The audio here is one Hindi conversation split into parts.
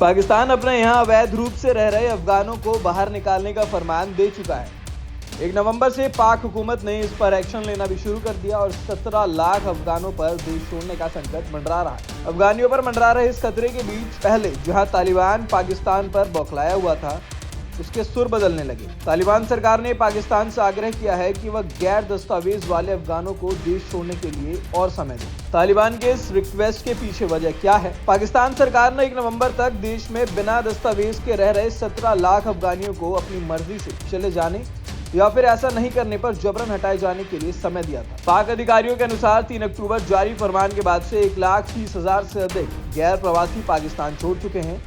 पाकिस्तान अपने यहाँ अवैध रूप से रह रहे अफगानों को बाहर निकालने का फरमान दे चुका है। 1 नवंबर से पाक हुकूमत ने इस पर एक्शन लेना भी शुरू कर दिया और 17 लाख अफगानों पर देश छोड़ने का संकट मंडरा रहा है। अफगानियों पर मंडरा रहे इस खतरे के बीच पहले जहां तालिबान पाकिस्तान पर बौखलाया हुआ था, उसके सुर बदलने लगे। तालिबान सरकार ने पाकिस्तान से आग्रह किया है कि वह गैर दस्तावेज वाले अफगानों को देश छोड़ने के लिए और समय दे। तालिबान के इस रिक्वेस्ट के पीछे वजह क्या है? पाकिस्तान सरकार ने 1 नवंबर तक देश में बिना दस्तावेज के रह रहे 17 लाख अफगानियों को अपनी मर्जी से चले जाने या फिर ऐसा नहीं करने पर जबरन हटाए जाने के लिए समय दिया था। पाक अधिकारियों के अनुसार 3 अक्टूबर जारी फरमान के बाद से 1,30,000 से अधिक गैर प्रवासी पाकिस्तान छोड़ चुके हैं,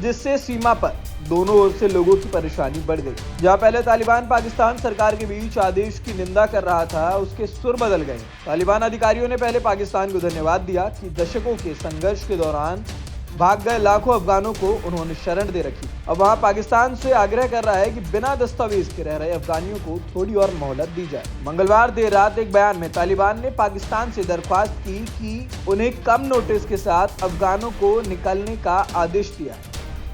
जिससे सीमा पर दोनों ओर से लोगों की परेशानी बढ़ गई। जहां पहले तालिबान पाकिस्तान सरकार के बीच आदेश की निंदा कर रहा था, उसके सुर बदल गए। तालिबान अधिकारियों ने पहले पाकिस्तान को धन्यवाद दिया कि दशकों के संघर्ष के दौरान भाग गए लाखों अफगानों को उन्होंने शरण दे रखी। अब वहां पाकिस्तान से आग्रह कर रहा है कि बिना दस्तावेज के रह रहे अफगानियों को थोड़ी और मोहलत दी जाए। मंगलवार देर रात एक बयान में तालिबान ने पाकिस्तान से दरख्वास्त की कि उन्हें कम नोटिस के साथ अफगानों को निकलने का आदेश दिया,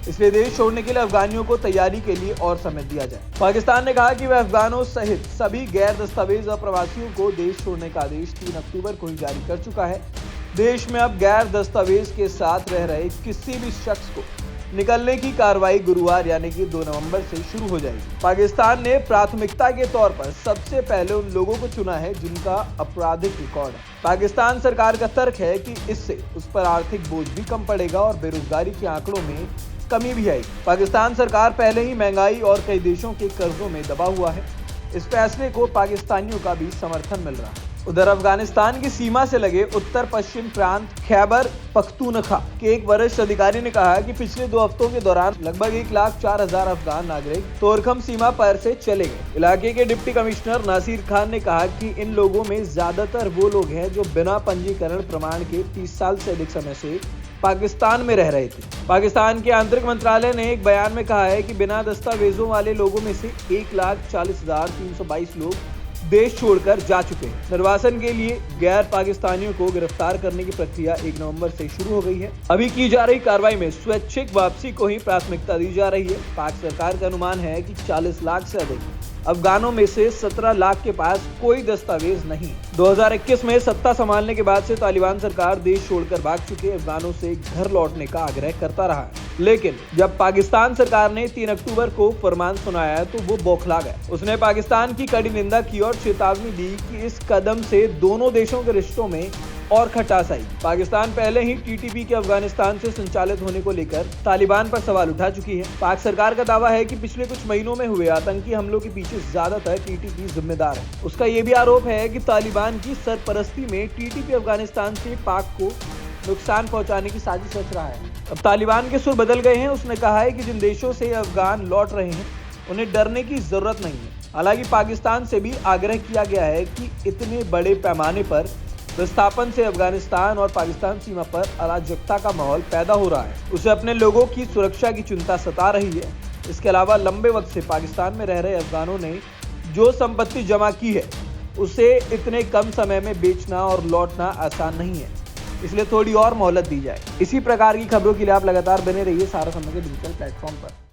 इसलिए देश छोड़ने के लिए अफगानियों को तैयारी के लिए और समय दिया जाए। पाकिस्तान ने कहा कि वह अफगानों सहित सभी गैर दस्तावेज अप्रवासियों को देश छोड़ने का आदेश 3 अक्टूबर को ही जारी कर चुका है। देश में अब गैर दस्तावेज के साथ रह रहे किसी भी शख्स को निकलने की कार्रवाई गुरुवार यानी कि 2 नवंबर से शुरू हो जाएगी। पाकिस्तान ने प्राथमिकता के तौर पर सबसे पहले उन लोगों को चुना है जिनका आपराधिक रिकॉर्ड है। पाकिस्तान सरकार का तर्क है कि इससे उस पर आर्थिक बोझ भी कम पड़ेगा और बेरोजगारी के आंकड़ों में कमी भी आएगी। पाकिस्तान सरकार पहले ही महंगाई और कई देशों के कर्जों में दबा हुआ है। इस फैसले को पाकिस्तानियों का भी समर्थन मिल रहा है। उधर अफगानिस्तान की सीमा से लगे उत्तर पश्चिम प्रांत खैबर पख्तूनख्वा के एक वरिष्ठ अधिकारी ने कहा कि पिछले 2 हफ्तों के दौरान लगभग 1,04,000 अफगान नागरिक तोरखम सीमा पर से चले गए। इलाके के डिप्टी कमिश्नर नासिर खान ने कहा कि इन लोगों में ज्यादातर वो लोग हैं जो बिना पंजीकरण प्रमाण के 30 साल से अधिक समय से पाकिस्तान में रह रहे थे। पाकिस्तान के आंतरिक मंत्रालय ने एक बयान में कहा है कि बिना दस्तावेजों वाले लोगों में से 1,40,322 लोग देश छोड़कर जा चुके हैं। निर्वासन के लिए गैर पाकिस्तानियों को गिरफ्तार करने की प्रक्रिया 1 नवंबर से शुरू हो गई है। अभी की जा रही कार्रवाई में स्वैच्छिक वापसी को ही प्राथमिकता दी जा रही है। पाक सरकार का अनुमान है कि 40 लाख से अधिक अफगानों में से 17 लाख के पास कोई दस्तावेज नहीं। 2021 में सत्ता संभालने के बाद से तालिबान सरकार देश छोड़कर भाग चुके अफगानों से घर लौटने का आग्रह करता रहा है, लेकिन जब पाकिस्तान सरकार ने 3 अक्टूबर को फरमान सुनाया तो वो बौखला गया। उसने पाकिस्तान की कड़ी निंदा की और चेतावनी दी कि इस कदम से दोनों देशों के रिश्तों में और खटास आई। पाकिस्तान पहले ही टीटीपी के अफगानिस्तान से संचालित होने को लेकर तालिबान पर सवाल उठा चुकी है। पाक सरकार का दावा है कि पिछले कुछ महीनों में हुए आतंकी हमलों के पीछे ज्यादातर टीटीपी जिम्मेदार है। उसका ये भी आरोप है कि तालिबान की सरपरस्ती में टीटीपी अफगानिस्तान से पाक को नुकसान पहुंचाने की साजिश रच रहा है। अब तालिबान के सुर बदल गए हैं। उसने कहा है कि जिन देशों से अफगान लौट रहे हैं उन्हें डरने की जरूरत नहीं है। हालांकि पाकिस्तान से भी आग्रह किया गया है कि इतने बड़े पैमाने पर विस्थापन से अफगानिस्तान और पाकिस्तान सीमा पर अराजकता का माहौल पैदा हो रहा है। उसे अपने लोगों की सुरक्षा की चिंता सता रही है। इसके अलावा लंबे वक्त से पाकिस्तान में रह रहे अफगानों ने जो संपत्ति जमा की है उसे इतने कम समय में बेचना और लौटना आसान नहीं है, इसलिए थोड़ी और मोहलत दी जाए। इसी प्रकार की खबरों के लिए आप लगातार बने रहिए सारा समय के डिजिटल प्लेटफॉर्म पर।